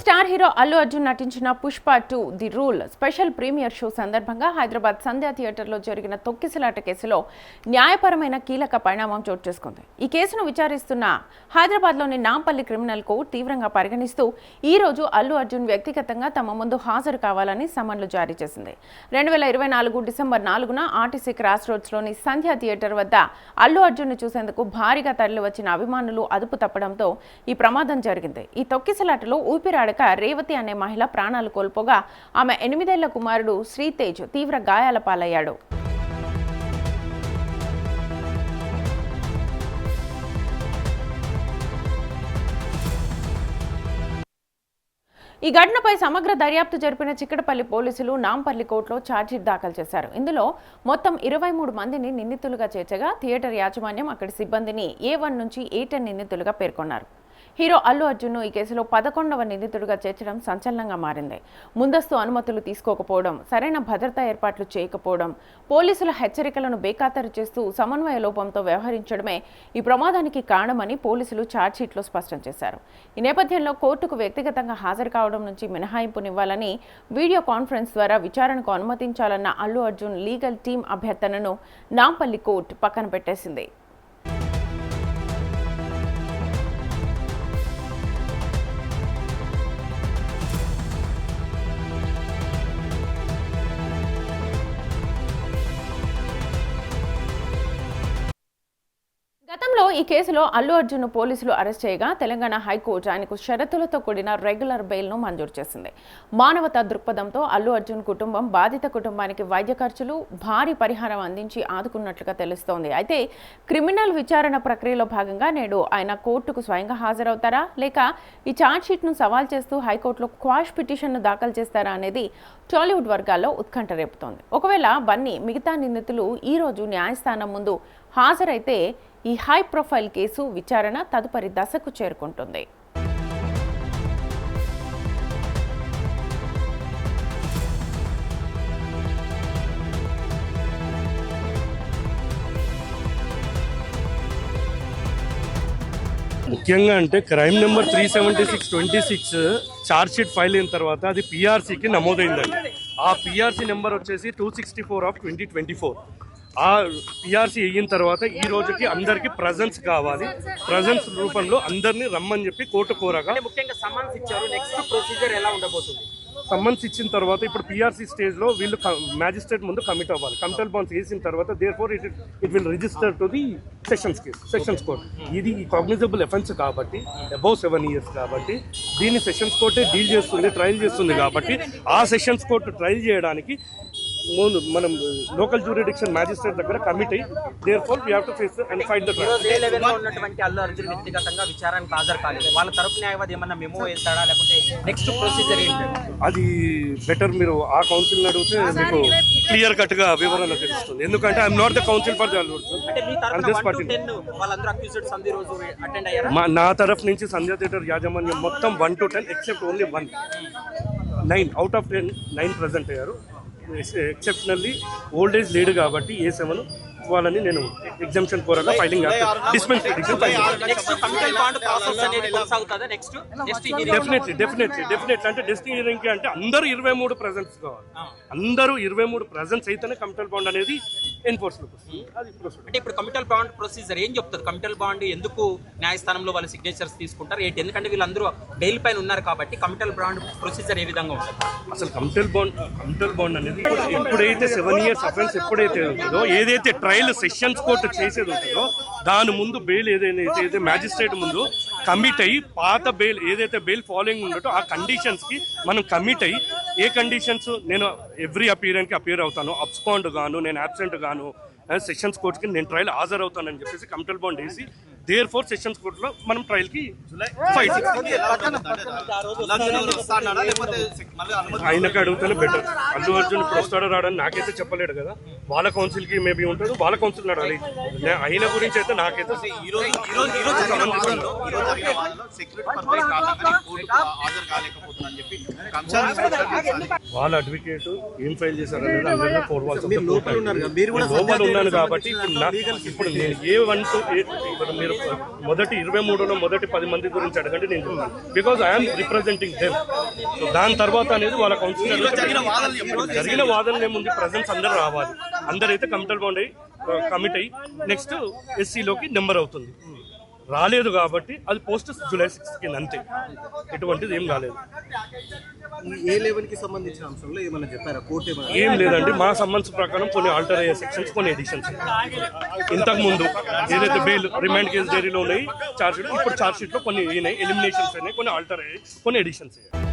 Star hero Allu Arjun నటించిన Pushpa 2 the rule special premiere show సందర్భంగా హైదరాబాద్ సంధ్యా థియేటర్లో జరిగిన తొక్కిసలాట కేసులో న్యాయపరమైన కీలక పరిణామం చోటు చేసుకుంది. ఈ కేసును విచారిస్తున్న హైదరాబాద్లోని నాంపల్లి క్రిమినల్ కోర్టు తీవ్రంగా పరిగణిస్తూ ఈ రోజు అల్లు అర్జున్ వ్యక్తిగతంగా తమ ముందు హాజరు కావాలని సమన్లు జారీ చేసింది. 2024 డిసెంబర్ 4న ఆర్టీసీ క్రాస్ రోడ్స్లోని సంధ్యా థియేటర్ వద్ద అల్లు అర్జున్ను చూసేందుకు భారీగా తరలివచ్చిన అభిమానులు అదుపు తప్పడంతో ఈ ప్రమాదం జరిగింది. ఈ తొక్కిసలాటలో ఊపిరాడక రేవతి అనే మహిళ ప్రాణాలు కోల్పోగా ఆమె 8 ఏళ్ల కుమారుడు శ్రీతేజ్ తీవ్ర గాయాల పాలయ్యాడు. ఈ ఘటనపై సమగ్ర దర్యాప్తు జరిపిన చిక్కడపల్లి పోలీసులు నాంపల్లి కోర్టులో ఛార్జ్షీట్ దాఖలు చేశారు. ఇందులో మొత్తం 23 మందిని నిందితులుగా చేర్చగా థియేటర్ యాజమాన్యం అక్కడి సిబ్బందిని A1 నుంచి A10 నిందితులుగా పేర్కొన్నారు. హీరో అల్లు అర్జున్ను ఈ కేసులో 11వ నిందితుడిగా చేర్చడం సంచలనంగా మారింది. ముందస్తు అనుమతులు తీసుకోకపోవడం, సరైన భద్రతా ఏర్పాట్లు చేయకపోవడం, పోలీసుల హెచ్చరికలను బేఖాతరు చేస్తూ సమన్వయ లోపంతో వ్యవహరించడమే ఈ ప్రమాదానికి కారణమని పోలీసులు ఛార్జ్షీట్లో స్పష్టం చేశారు. ఈ నేపథ్యంలో కోర్టుకు వ్యక్తిగతంగా హాజరు కావడం నుంచి మినహాయింపునివ్వాలని వీడియో కాన్ఫరెన్స్ ద్వారా విచారణకు అనుమతించాలన్న అల్లు అర్జున్ లీగల్ టీం అభ్యర్థనను నాంపల్లి కోర్టు పక్కన పెట్టేసింది. గతంలో ఈ కేసులో అల్లు అర్జున్ను పోలీసులు అరెస్ట్ చేయగా తెలంగాణ హైకోర్టు ఆయనకు షరతులతో కూడిన రెగ్యులర్ బెయిల్ను మంజూరు చేసింది. మానవతా దృక్పథంతో అల్లు అర్జున్ కుటుంబం బాధిత కుటుంబానికి వైద్య ఖర్చులు, భారీ పరిహారం అందించి ఆదుకున్నట్లుగా తెలుస్తోంది. అయితే క్రిమినల్ విచారణ ప్రక్రియలో భాగంగా నేడు ఆయన కోర్టుకు స్వయంగా హాజరవుతారా లేక ఈ ఛార్జ్షీట్ను సవాల్ చేస్తూ హైకోర్టులో క్వాష్ పిటిషన్ను దాఖలు చేస్తారా అనేది టాలీవుడ్ వర్గాల్లో ఉత్కంఠ రేపుతోంది. ఒకవేళ బన్నీ మిగతా నిందితులు ఈ రోజు న్యాయస్థానం ముందు హాజరైతే ఈ హై ప్రొఫైల్ కేసు విచారణ తదుపరి దశకు చేరుకుంటుంది. ముఖ్యంగా అంటే క్రైమ్ నెంబర్ 376/26 ఛార్జ్షీట్ ఫైల్ అయిన తర్వాత అది పిఆర్సీకి నమోదైందండి. ఆ పిఆర్సీ నెంబర్ వచ్చేసి 264/2024. ఆ పిఆర్సీ అయిన తర్వాత ఈ రోజుకి అందరికి ప్రజెన్స్ కావాలి. ప్రజెన్స్ రూపంలో అందరినీ రమ్మని చెప్పి కోర్టు కోరగా ముఖ్యంగా సమ్మన్స్ ఇచ్చారు. నెక్స్ట్ ప్రొసీజర్ ఎలా ఉండబోతుంది? సమ్మన్స్ ఇచ్చిన తర్వాత ఇప్పుడు పిఆర్సీ స్టేజ్లో వీళ్ళు మ్యాజిస్ట్రేట్ ముందు కమిట్ అవ్వాలి. కమిటల్ బాండ్స్ వేసిన తర్వాత therefore it will register to the sessions court. ఇది కాగ్నిజబుల్ అఫెన్స్ కాబట్టి అబౌవ్ 7 years కాబట్టి దీన్ని సెషన్స్ కోర్టే డీల్ చేస్తుంది, ట్రయల్ చేస్తుంది. కాబట్టి ఆ సెషన్స్ కోర్టు ట్రయల్ చేయడానికి మనం లోకల్ జ్యూరిడిక్షన్ మ్యాజిస్ట్రేట్ దగ్గర కమిట్ అయ్యి therefore we have to face and fight the trial. ఏ లెవెల్లో ఉన్నటువంటి అల్లు అర్జున్ వ్యక్తిగతంగా విచారణకు హాజరు కాలేదు. వాళ్ళ తరపు న్యాయవాది ఏమన్నా మెమో వేస్తాడా లేకుంటే నెక్స్ట్ ప్రొసీజర్ ఏంటి? అది బెటర్ మీరు ఆ కౌన్సిల్ అడిగితే మీకు క్లియర్ కట్ గా వివరణ తెలుస్తుంది. ఎందుకంటే I'm not the council for the Allu Arjun. నా తరఫు నుంచి సంధ్యా థియేటర్ యాజమాన్యం మొత్తం 1 to 10 except only 1 9 out of 10 9 present అయ్యారు. ఎక్సెప్షనల్లీ ఓల్డ్ ఏజ్ లేడు కాబట్టి A7 వాళ్ళని నేను ఎగ్జామ్షన్ కోరగా ఫైలింగ్ డెఫినెట్లీ అంటే డెస్టినీ హియరింగ్ అంటే అందరూ 23 ప్రజెంట్స్ కావాలి. అందరూ 23 ప్రజెంట్స్ అయితేనే కమిటల్ బాండ్ అనేది ఎన్ఫోర్స్ అంటే ఇప్పుడు కమిటల్ బాండ్ ప్రొసీజర్ ఏం చెప్తుంది? కమిటల్ బాండ్ ఎందుకు న్యాయస్థానంలో వాళ్ళ సిగ్నేచర్స్ తీసుకుంటారు ఏంటి? ఎందుకంటే వీళ్ళందరూ బెయిల్ పైన ఉన్నారు కాబట్టి కమిటల్ బాండ్ ప్రొసీజర్ ఏ విధంగా ఉంటుంది? అసలు కమిటల్ బాండ్ అనేది ఎప్పుడైతే 7 years అఫెన్స్ ఎప్పుడైతే ఉంటుందో, ఏదైతే ట్రయల్ సెషన్స్ కోర్టు చేసేది ఉంటుందో దాని ముందు బెయిల్ ఏదైతే మ్యాజిస్ట్రేట్ ముందు కమిట్ అయ్యి పాత బెయిల్ ఏదైతే బెయిల్ ఫాలోయింగ్ ఉండటో ఆ కండిషన్స్కి మనం కమిట్ అయ్యి ఏ కండిషన్స్ నేను ఎవ్రీ అపియర్ అవుతాను, అబ్స్కాండ్ గాను, నేను అబ్సెంట్ గాను సెషన్స్ కోర్టుకి నేను ట్రయల్ హాజరవుతానని చెప్పేసి కమిటల్ బాండ్ వేసి దేర్ఫోర్ సెషన్స్ కోర్టులో మనం ట్రయల్కి ఆయనకు అడుగుతానే బెటర్. అల్లు అర్జున్ ఇప్పుడు వస్తాడో రాడని నాకైతే చెప్పలేడు కదా. వాళ్ళ కౌన్సిల్కి మేబీ ఉంటుంది, వాళ్ళ కౌన్సిల్ అడగాలి. ఆయన గురించి అయితే నాకైతే వాళ్ళ అడ్వకేట్ ఏం ఫైల్ చేశారనేది అందరినీ కోరవాల్సి లోపల ఉన్నాను కాబట్టి ఇప్పుడు నేను A1 to 8 మీరు మొదటి 23లో మొదటి 10 మంది గురించి అడగండి నేను చెప్తాను, because I'm representing them. So దాని తర్వాత అనేది వాళ్ళ కౌన్సిలర్ జరిగిన వాదనలు ఏముంది, ప్రజెంట్స్ అందరూ రావాలి, అందరైతే కమిటల్ బాండ్ అయ్యి కమిట్ అయ్యి నెక్స్ట్ ఎస్సీలోకి నెంబర్ అవుతుంది. రాలేదు కాబట్టి అది పోస్ట్ జూలై 6 కింద, అంతే, ఎటువంటిది ఏం రాలేదు. ఏ లెవెల్ కి సంబంధించిన అంశంలో ఏమైనా చెప్పారా కోర్టు ఏమైనా? ఏం లేదండి, మా సంబంధ ప్రకారం కొన్ని ఆల్టర్ అయ్యే సెక్షన్స్, కొన్ని ఎడిషన్స్. ఇంతకు ముందు ఏదైతే బెయిల్ రిమాండ్ కేసు డైరీలో ఉన్నాయి ఛార్జ్ షీట్, ఇప్పుడు ఛార్జ్ షీట్ లో కొన్ని అయినాయి, ఎలిమినేషన్స్ అయినాయి, కొన్ని ఆల్టర్ అయ్యాయి, కొన్ని ఎడిషన్స్ అయ్యాయి.